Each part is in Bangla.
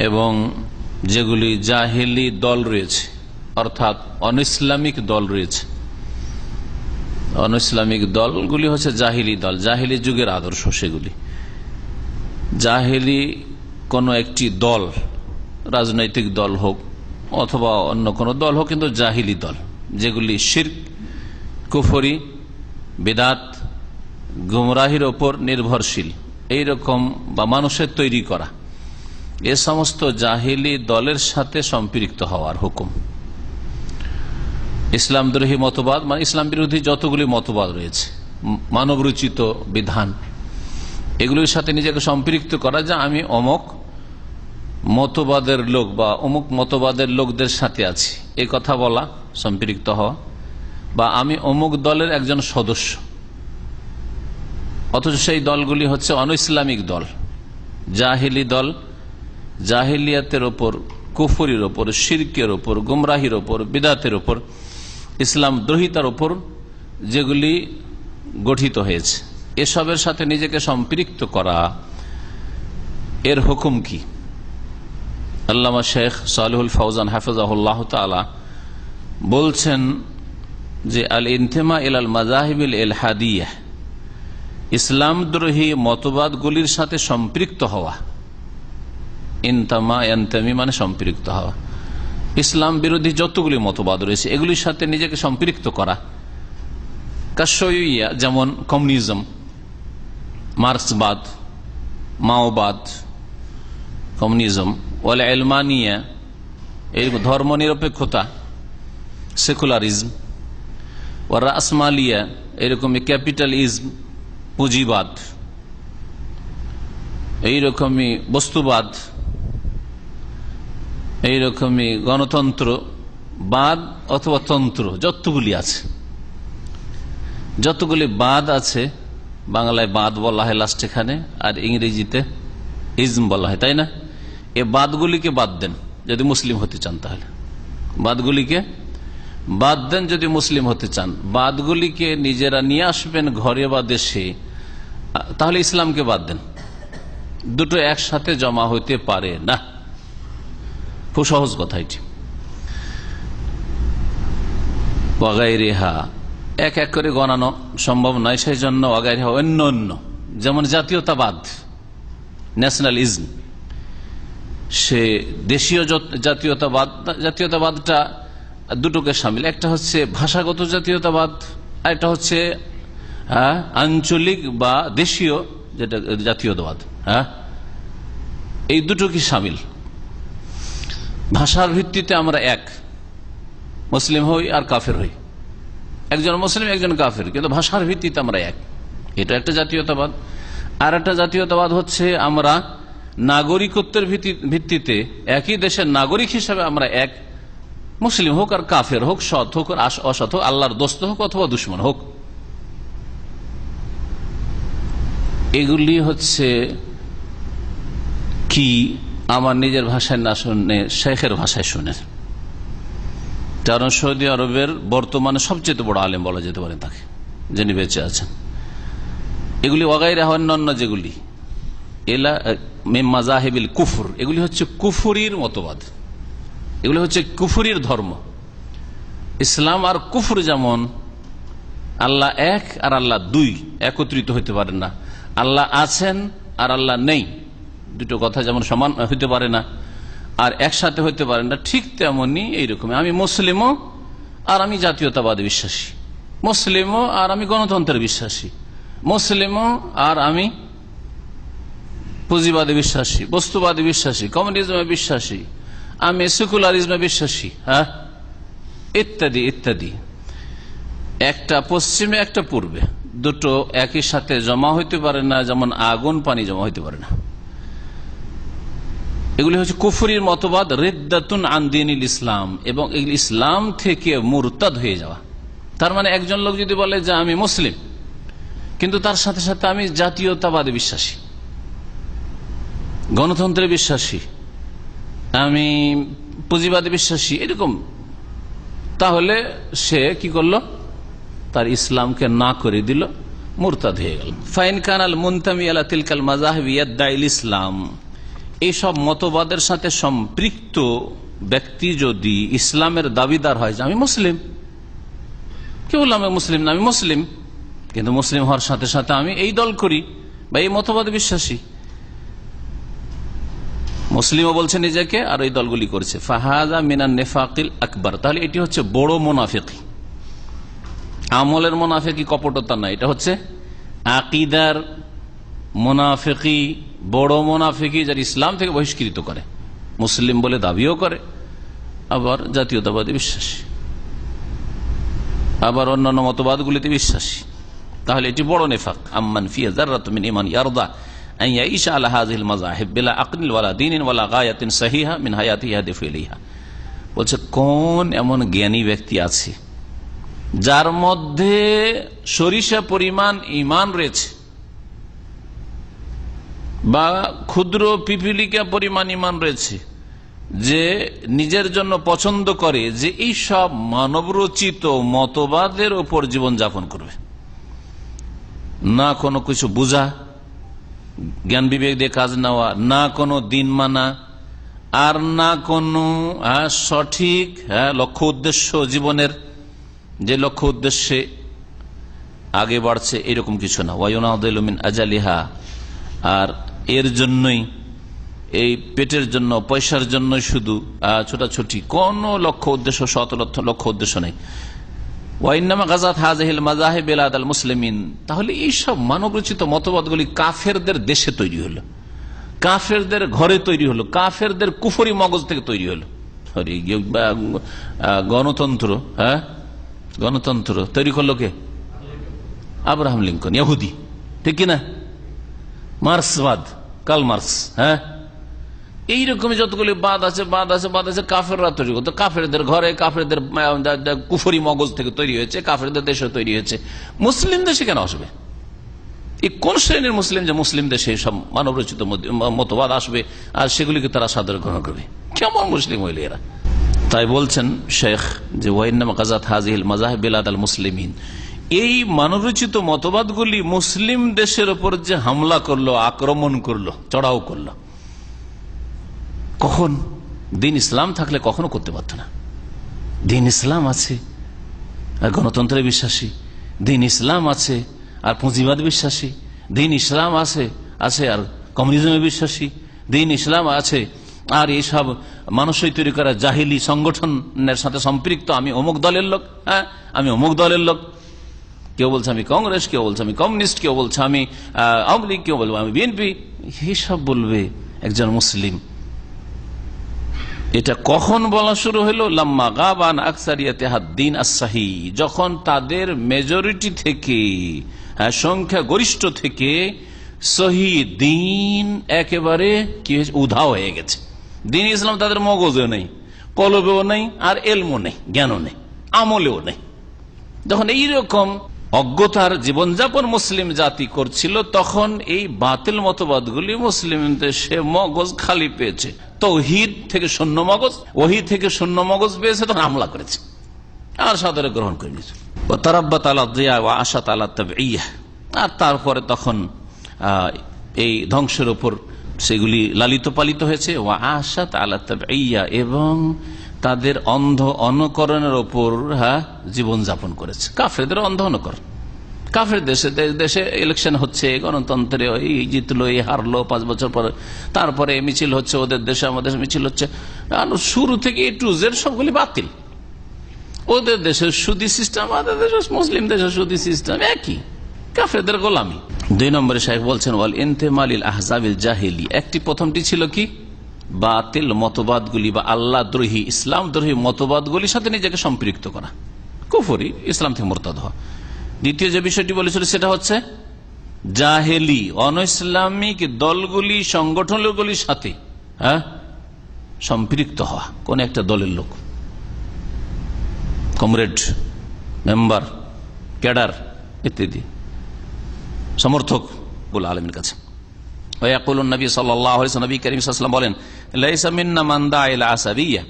এবং যেগুলি জাহেলি দল রয়েছে, অর্থাৎ অনইসলামিক দল রয়েছে। অনইসলামিক দলগুলি হচ্ছে জাহিলি দল, জাহিলি যুগের আদর্শ। সেগুলি জাহেলি কোনো একটি দল, রাজনৈতিক দল হোক অথবা অন্য কোনো দল হোক, কিন্তু জাহিলি দল যেগুলি শিরক, কুফরি, বিদাত, গুমরাহির ওপর নির্ভরশীল, এইরকম বা মানুষের তৈরি করা এ সমস্ত জাহিলি দলের সাথে সম্পৃক্ত হওয়ার হুকুম। ইসলামদ্রোহী মতবাদ মানে ইসলাম বিরোধী যতগুলি মতবাদ রয়েছে, মানবরচিত বিধান, এগুলির সাথে নিজেকে সম্পৃক্ত করা, যা আমি অমুক মতবাদের লোক বা অমুক মতবাদের লোকদের সাথে আছি এই কথা বলা, সম্পৃক্ত হওয়া, বা আমি অমুক দলের একজন সদস্য, অথচ সেই দলগুলি হচ্ছে অনইসলামিক দল, জাহিলি দল, জাহিলিয়াতের ওপর, কুফরির ওপর, শিরকের ওপর, গুমরাহির ওপর, বিদাতের ওপর, ইসলাম দ্রোহিতার ওপর যেগুলি গঠিত হয়েছে, এসবের সাথে নিজেকে সম্পৃক্ত করা, এর হুকুম কি? আল্লামা শেখ সালেহুল ফৌজান হাফিজাহুল্লাহ তাআলা বলছেন যে আল ইনতিমা ইলাল মাযাহিবিল ইলহাদিয়াহ, ইসলামদ্রোহী মতবাদগুলির সাথে সম্পৃক্ত হওয়া। ইনতামা ইয়ানতামি মানে সম্পৃক্ত হওয়া। ইসলাম বিরোধী যতগুলি মতবাদ রয়েছে এগুলির সাথে নিজেকে সম্পৃক্ত করা। কাশইয়া যেমন কমিউনিজম, মার্ক্সবাদ, মাওবাদ, কমিউনিজম, ওয়াল ইলমানিয়া এই ধর্মনিরপেক্ষতা, সেকুলারিজম, ও রাসমালিয়া এরকমই ক্যাপিটালিজম, পুঁজিবাদ, এইরকমই বস্তুবাদ, এইরকমই গণতন্ত্রবাদ অথবা তন্ত্র, যতগুলি আছে, যতগুলি বাদ আছে, বাংলায় বাদ বলা হয় লাস্ট এখানে, আর ইংরেজিতে ইজম বলা হয়, তাই না? এ বাদগুলিকে বাদ দেন যদি মুসলিম হতে চান, তাহলে বাদগুলিকে বাদ দেন যদি মুসলিম হতে চান। বাদগুলিকে নিজেরা নিয়ে আসবেন ঘরে বা দেশে, তাহলে ইসলামকে বাদ দেন। দুটো একসাথে জমা হইতে পারে না, খুব সহজ কথা এটি। ওয়াগাইরিহা এক এক করে গণানো সম্ভব নয়, সেই জন্য ওয়াগাইরিহা অন্য অন্য, যেমন জাতীয়তাবাদ, ন্যাশনালিজম, সে দেশীয় জাতীয়তাবাদ। জাতীয়তাবাদটা দুটোকে সামিল, একটা হচ্ছে ভাষাগত জাতীয়তাবাদ, আর একটা হচ্ছে আঞ্চলিক বা দেশীয় যেটা জাতীয়তাবাদ। এই দুটো কি সামিল? ভাষার ভিত্তিতে আমরা এক, মুসলিম হই আর কাফের হই, একজন মুসলিম একজন কাফের, কিন্তু ভাষার ভিত্তিতে আমরা এক, এটা একটা জাতীয়তাবাদ। আর একটা জাতীয়তাবাদ হচ্ছে আমরা নাগরিকত্বের ভিত্তিতে একই দেশের নাগরিক হিসাবে আমরা এক, মুসলিম হোক আর কাফের হোক, সৎ হোক আর অসৎ হোক, আল্লাহর দোস্ত হোক অথবা দুশ্মন হোক। এগুলি হচ্ছে কি আমার নিজের ভাষায় না শুনে শেখের ভাষায় শুনে, কারণ সৌদি আরবের বর্তমানে সবচেয়ে বড় আলেম বলা যেতে পারে তাকে, যিনি বেঁচে আছেন। এগুলি ওয়াগাইরা অন্যান্য যেগুলি এলা মাযাহিবিল কুফর, এগুলি হচ্ছে কুফরির মতবাদ, এগুলি হচ্ছে কুফরির ধর্ম। ইসলাম আর কুফর যেমন আল্লাহ এক আর আল্লাহ দুই, একত্রিত হইতে পারে না। আল্লাহ আছেন আর আল্লাহ নেই, দুটো কথা যেমন সমান হইতে পারে না আর একসাথে হইতে পারে না, ঠিক তেমনি এইরকম আমি মুসলিমও আর আমি জাতীয়তাবাদে বিশ্বাসী, মুসলিমও আর আমি গণতন্ত্রের বিশ্বাসী, মুসলিমও আর আমি পুঁজিবাদে বিশ্বাসী, বস্তুবাদে বিশ্বাসী, কমিউনিজমে বিশ্বাসী, আমি সেকুলারিজমে বিশ্বাসী, ইত্যাদি ইত্যাদি। একটা পশ্চিমে একটা পূর্বে, দুটো একই সাথে জমা হইতে পারে না, যেমন আগুন পানি জমা হইতে পারে না। এগুলি হচ্ছে কুফরির মতবাদ, রিদ্দাতুন আন দীনিল ইসলাম, এবং এগুলি ইসলাম থেকে মুরতাদ হয়ে যাওয়া। তার মানে একজন লোক যদি বলে যে আমি মুসলিম, কিন্তু তার সাথে সাথে আমি জাতীয়তাবাদে বিশ্বাসী, গণতন্ত্রে বিশ্বাসী, আমি পুঁজিবাদে বিশ্বাসী, এরকম, তাহলে সে কি করলো? তার ইসলামকে না করে দিল, মুরতাদ হয়ে গেল। ফাইন কানাল মুনতামি আলা তিলকাল মাযাহিব ইয়াদদাইল ইসলাম, এইসব মতবাদের সাথে সম্পৃক্ত ব্যক্তি যদি ইসলামের দাবিদার হয় যে আমি মুসলিম, কে বললাম মুসলিম না, আমি মুসলিম, কিন্তু মুসলিম হওয়ার সাথে সাথে আমি এই দল করি বা এই মতবাদে বিশ্বাসী, মুসলিমও বলছে নিজেকে আর এই দলগুলি করছে, ফাহাদা মিনান নেফাকিল আকবর, তাহলে এটি হচ্ছে বড় মুনাফিকি। আমলের মুনাফিকি, কপটতা না, এটা হচ্ছে আকিদার মুনাফিকি, বড় মুনাফিকি, যার ইসলাম থেকে বহিষ্কৃত করে, মুসলিম বলে দাবিও করে, আবার জাতীয়তাবাদী বিশ্বাসী, আবার অন্যান্য মতবাদগুলিতে বিশ্বাসী। তাহলে এটি বড় নেফাক। আম্মান ফিয়া যাররাতুম মিন ঈমান ইয়ারদা আন ইয়াঈশা আলা হাযিহিল মাযাহিব বিলা আকলিন ওয়ালা দীনিন ওয়ালা গায়াতিন সাহিহা মিন হায়াতিহি ইয়াহদিফু ইলাইহা। বলছে কোন এমন জ্ঞানী ব্যক্তি আছে যার মধ্যে সরিষা পরিমাণ ঈমান রয়েছে বা ক্ষুদ্র পিপিলিকা পরিমাণ ঈমান রয়েছে, যে নিজের জন্য পছন্দ করে যে এই সব মানবরচিত মতবাদের উপর জীবন যাপন করবে, না কোনো কিছু বুঝা, জ্ঞান বিবেক দিয়ে কাজ নেওয়া, না কোনো দিন মানা, আর না কোনো সঠিক লক্ষ্য উদ্দেশ্য, জীবনের যে লক্ষ্য উদ্দেশ্যে আগে বাড়ছে এরকম কিছু না। ওয়ায়ুনাদিলু মিন আজালিহা, আর এর জন্যই, এই পেটের জন্য, পয়সার জন্য শুধু ছোটাছুটি, কোন লক্ষ্য উদ্দেশ্য, সৎ লক্ষ্য উদ্দেশ্য নেই। ওয়াইন্নামা গাযাত হাযিহিল মাযাহিব বিলাদাল মুসলিমিন, তাহলে এইসব মানবরচিত মতবাদগুলি কাফেরদের দেশে তৈরি হলো, কাফেরদের ঘরে তৈরি হলো, কাফেরদের কুফরি মগজ থেকে তৈরি হলো। গণতন্ত্র, গণতন্ত্র তৈরি করলো কে? আব্রাহাম লিঙ্কন, ইহুদি, ঠিক কিনা? মার্ক্সবাদ, কার্ল মার্ক্স, এইরকম যতগুলি বাদ আছে কাফেররা তৈরি করতো, কাফেরদের ঘরে, কাফেরদের কুফরি মগজ থেকে তৈরি হয়েছে, কাফেরদের দেশে তৈরি হয়েছে। মুসলিম দেশে কেন আসবে? এই কোন শ্রেণীর মুসলিম যে মুসলিম দেশে সব মানবরচিত মতবাদ আসবে আর সেগুলিকে তারা সাদরে গ্রহণ করবে? কেমন মুসলিম হইলে এরা? তাই বলছেন শেখ যে ওয়াইন্নামা গাযাত হাযিহিল মাযাহিব বিলাদাল মুসলিমিন, এই মানবরচিত মতবাদগুলি মুসলিম দেশের উপর যে হামলা করলো, আক্রমণ করলো, চড়াও করলো, কখন? দিন ইসলাম থাকলে কখনো করতে পারত না। দিন ইসলাম আছে আর গণতন্ত্রে বিশ্বাসী, দিন ইসলাম আছে আর পুঁজিবাদ বিশ্বাসী, দিন ইসলাম আছে আর কমিউনিজমে বিশ্বাসী, দিন ইসলাম আছে আর এইসব মানুষই তৈরি করা জাহিলি সংগঠনের সাথে সম্পৃক্ত, আমি অমুক দলের লোক, আমি অমুক দলের লোক। কেউ বলছে আমি কংগ্রেস, কেউ বলছে আমি কমিউনিস্ট, কেউ বলছে আমি আওয়ামী লীগ, কেউ বলবো আমি বিএনপি। এইসব বলবে একজন মুসলিম। এটা কখন বলা শুরু হলো? লাম্মা গাবান আকসারিয়াতে হাদ্দিন আস-সাহি, যখন তাদের মেজরিটি থেকে, সংখ্যা গরিষ্ঠ থেকে সহি দিন একেবারে কি হয়েছে? উধাও হয়ে গেছে। দিন ইসলাম তাদের মগজেও নেই, কলবেও নেই, আর এলমও নেই, জ্ঞানও নেই, আমলেও নেই। যখন এইরকম অজ্ঞতার জীবনযাপন মুসলিম জাতি করছিল, তখন এই বাতিল মতবাদগুলি মুসলিম দেশে মগজ খালি পেয়েছে, তৌহিদ থেকে শূন্য মগজ, ওহী থেকে শূন্য মগজ পেয়েছে, তখন হামলা করেছে আর সাদরে গ্রহণ করে নিয়েছে। তারাব্বাত আলা দিয়া ওয়া আশাত আলা তাবঈহ, আর তারপরে তখন এই ধ্বংসের উপর সেগুলি লালিত পালিত হয়েছে। ওয়া আশাত আলা তাবঈহ, এবং তাদের অন্ধ অনুকরণের ওপর জীবন যাপন করেছে। কাফেরদের অন্ধ অনুকরণ, কাফের দেশে ইলেকশন হচ্ছে, গণতন্ত্রে এই জিতলো, এই হারলো 5 বছর পরে, তারপরে মিছিল হচ্ছে ওদের দেশে, আমাদের মিছিল হচ্ছে, শুরু থেকে এ টু জেড সবগুলি বাতিল। ওদের দেশের সুদী সিস্টেম, আমাদের দেশের মুসলিম দেশের সুদী সিস্টেম একই, কাফেরদের গোলামি। 2 নম্বরে শাইখ বলছেন ওয়াল ইনতিমালিল আহজাবিল জাহিলি, প্রথমটি ছিল কি? বাতিল মতবাদগুলি বা আল্লাহ দ্রোহী, ইসলাম দ্রোহী মতবাদগুলির সাথে নিজেকে সম্পৃক্ত করা, কুফরি, ইসলাম থেকে মুরতাদ হওয়া। দ্বিতীয় যে বিষয়টি বলেছিল সেটা হচ্ছে জাহেলি, অনইসলামিক দলগুলি, সংগঠনগুলির সাথে সম্পৃক্ত হওয়া, কোন একটা দলের লোক, কমরেড, মেম্বার, ক্যাডার ইত্যাদি, সমর্থক বলে আলেমের কাছে। নবী সাল্লাল্লাহু আলাইহি ওয়াসাল্লাম, নবী কারীম সাল্লাল্লাহু আলাইহি ওয়াসাল্লাম বলেন, লাইসা মিন্না মান দা ইলা আসাবিয়্যা,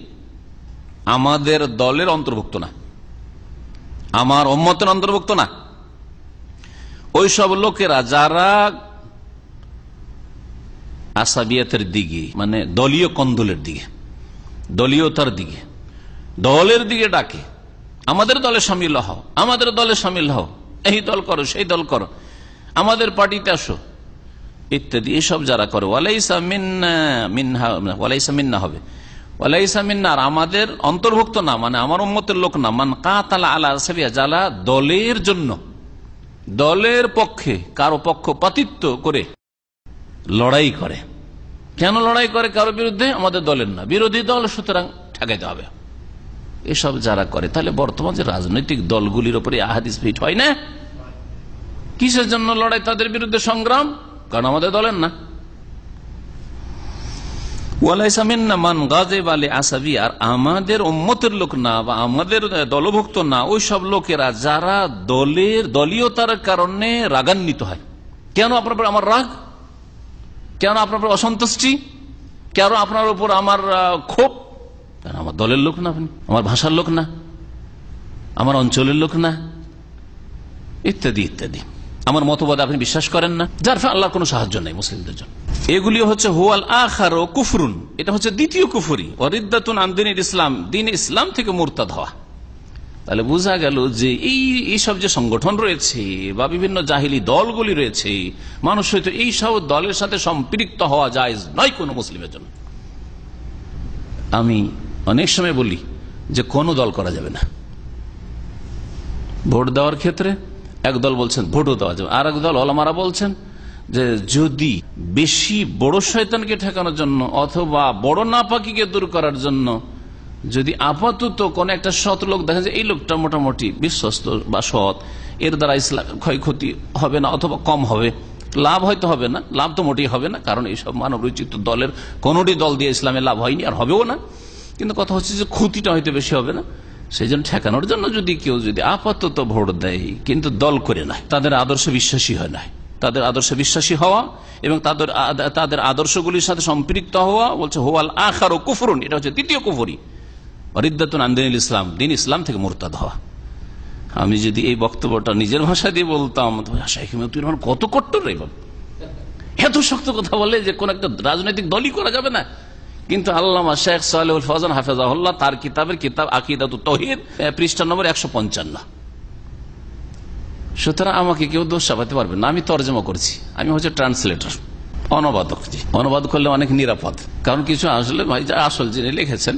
আমাদের দলের অন্তর্ভুক্ত না, আমার উম্মতের অন্তর্ভুক্ত না ওই সব লোকেরা যারা আসাবিয়াতের দিকে, মানে দলীয় কন্দলের দিকে, দলীয়তার দিকে, দলের দিকে ডাকে, আমাদের দলে সামিল হও, আমাদের দলে সামিল হও, এই দল করো, সেই দল করো, আমাদের পার্টিতে আসো ইত্যাদি। এসব যারা করে ওয়ালাইসা মিন্না হবে, ওয়ালাইসা মিন্না, আর আমাদের অন্তর্ভুক্ত না, মানে আমার উম্মতের লোক না। মান কাতালা আলা সাবিয়া, যারা দলের জন্য, দলের পক্ষে কারো পক্ষপাতিত্ব করে লড়াই করে। কেন লড়াই করে কারো বিরুদ্ধে? আমাদের দলের না, বিরোধী দল, সুতরাং ঠেকাইতে হবে। এসব যারা করে, তাহলে বর্তমান যে রাজনৈতিক দলগুলির উপরে আহাদিস ফিট হয় না। কিসের জন্য লড়াই, তাদের বিরুদ্ধে সংগ্রাম? কারণ আমাদের দলের না। ওয়ালাইসা মিন্না মান গাযিব আলী আসাবি, আর আমাদের উম্মতের লোক না বা আমাদের দলভুক্ত না ওই সব লোকেরা যারা দলীয়তার কারণে রাগান্বিত হয়। কেন আপনার উপর আমার রাগ? কেন আপনার উপর অসন্তুষ্টি? কেন আপনার উপর আমার ক্ষোভ? কারণ আমার দলের লোক না, আপনি আমার ভাষার লোক না, আমার অঞ্চলের লোক না, ইত্যাদি ইত্যাদি। আমার মতবাদ আপনি বিশ্বাস করেন না, যার ফলে আল্লাহর কোনো সাহায্য নেই মুসলিমদের জন্য। এগুলি হচ্ছে হুয়াল আখার ও কুফরুন, এটা হচ্ছে দ্বিতীয় কুফরি। ওয়ারিদ্দাতুন আন দীনিল ইসলাম, দ্বীন ইসলাম থেকে মুরতাদ হওয়া। তাহলে বোঝা গেল যে এইসব যে সংগঠন রয়েছে বা বিভিন্ন জাহিলি দলগুলি রয়েছে, মানুষ হয়তো এইসব দলের সাথে সম্পৃক্ত হওয়া যায় নয় কোনো মুসলিমের জন্য। আমি অনেক সময় বলি যে কোনো দল করা যাবে না। ভোট দেওয়ার ক্ষেত্রে এক দল বলছেন ভোটও দেওয়া যাবে, আর এক দল ওলামারা বলছেন যে যদি বেশি বড় শয়তানকে ঠেকানোর জন্য অথবা বড় নাপাকিকে দূর করার জন্য যদি আপাতত কোন একটা সৎ লোক দেখা যায় এই লোকটা মোটামুটি বিশ্বস্ত বা সৎ, এর দ্বারা ইসলামের ক্ষয়ক্ষতি হবে না অথবা কম হবে, লাভ হয়তো হবে না, লাভ তো মোটেই হবে না, কারণ এইসব মানব রচিত দলের কোনটি দল দিয়ে ইসলামের লাভ হয়নি আর হবেও না, কিন্তু কথা হচ্ছে যে ক্ষতিটা হয়তো বেশি হবে না। সেই জন্য ঠেকানোর জন্য যদি কেউ যদি আপাতত ভোট দেয় কিন্তু দল করে নাই, তাদের আদর্শে বিশ্বাসী হয় নাই, তাদের আদর্শে বিশ্বাসী হওয়া এবং তাদের আদর্শগুলির সাথে সম্পৃক্ত হওয়া, বলছে হুয়াল আখার ও কুফরুন, এটা হচ্ছে দ্বিতীয় কুফরি। ওয়ারিদ্দাতুন আন দীনিল ইসলাম, দ্বীন ইসলাম থেকে মুরতাদ হওয়া। আমি যদি এই বক্তব্যটা নিজের ভাষা দিয়ে বলতাম, তুই কত কট্টর রে বাবা, এত শক্ত কথা বলে যে কোন একটা রাজনৈতিক দলই করা যাবে না। কিন্তু আল্লামা শেখ সালেহুল ফওজান হাফেজাহুল্লাহ তার কিতাব আকীদাতুত তাওহীদ পৃষ্ঠা নম্বর 155। সুতরাং আমাকে কেউ দোষ চাপাতে পারবে না। আমি তর্জমা করছি, আমি হচ্ছে ট্রান্সলেটর, অনুবাদক। অনুবাদ করলে অনেক নিরাপদ, কারণ কিছু আসলে ভাই আসল যিনি লিখেছেন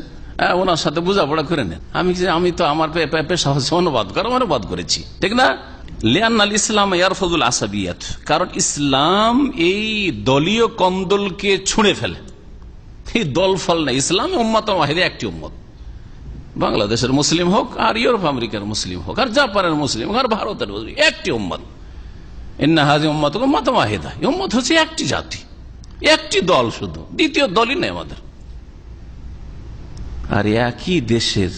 ওনার সাথে বোঝাপড়া করে নেন। আমি তো আমার পেশা হচ্ছে অনুবাদ করেছি, ঠিক না? লিআন্নাল ইসলাম ইয়ারফুযুল আসাবিয়াত, কারণ ইসলাম এই দলীয় কন্দলকে ছুঁড়ে ফেলে। এই দল ফল না, ইসলাম উম্মাত ওয়াহিদা, একটি উম্মত। বাংলাদেশের মুসলিম হোক আর ইউরোপ আমেরিকার মুসলিম হোক আর জাপানের মুসলিম হোক আর ভারতের মুসলিম, একটি উম্মত। ইন্না হাযিহি উম্মাতুকুম উম্মাতুন ওয়াহিদা, এই উম্মত হচ্ছে একটি জাতি, একটি দল, শুধু দ্বিতীয় দলই নেই আমাদের। আর একই দেশের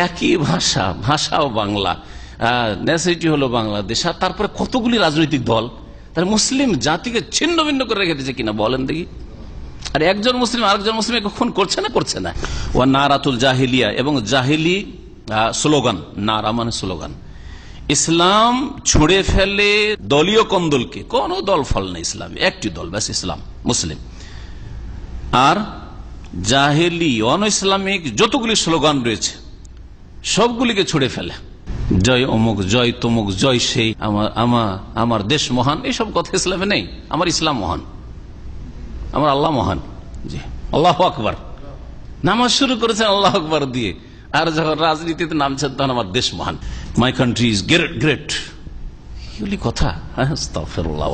একই ভাষাও বাংলা, নেসিটি হলো বাংলাদেশ, আর তারপরে কতগুলি রাজনৈতিক দল। তার মুসলিম জাতিকে ছিন্ন ভিন্ন করে রেখে দিয়েছে কিনা বলেন দেখি। আর একজন মুসলিম আরেকজন মুসলিম কখন করছে না? করছে না। ও নারাতুল জাহিলিয়া, এবং জাহিলি স্লোগান, নারা মানে স্লোগান। ইসলাম ছুঁড়ে ফেলে দলীয় কন্দলকে, কোন দল ফল নেই ইসলামে, একটি দল ব্যাস, ইসলাম মুসলিম। আর জাহেলি অন ইসলামিক যতগুলি স্লোগান রয়েছে সবগুলিকে ছুড়ে ফেলে। জয় অমুক, জয় তমুক, জয় সেই, আমার দেশ মহান, এইসব কথা ইসলামে নেই। আমার ইসলাম মহান, আমার আল্লাহ মহান। জি, আল্লাহু আকবার। নামাজ শুরু করেছেন আল্লাহু আকবার দিয়ে, আর যখন রাজনীতিতে নামছেন তখন আমার দেশ মহান, মাই কান্ট্রি ইজ গ্রেট। এগুলি কথা। আস্তাগফিরুল্লাহ।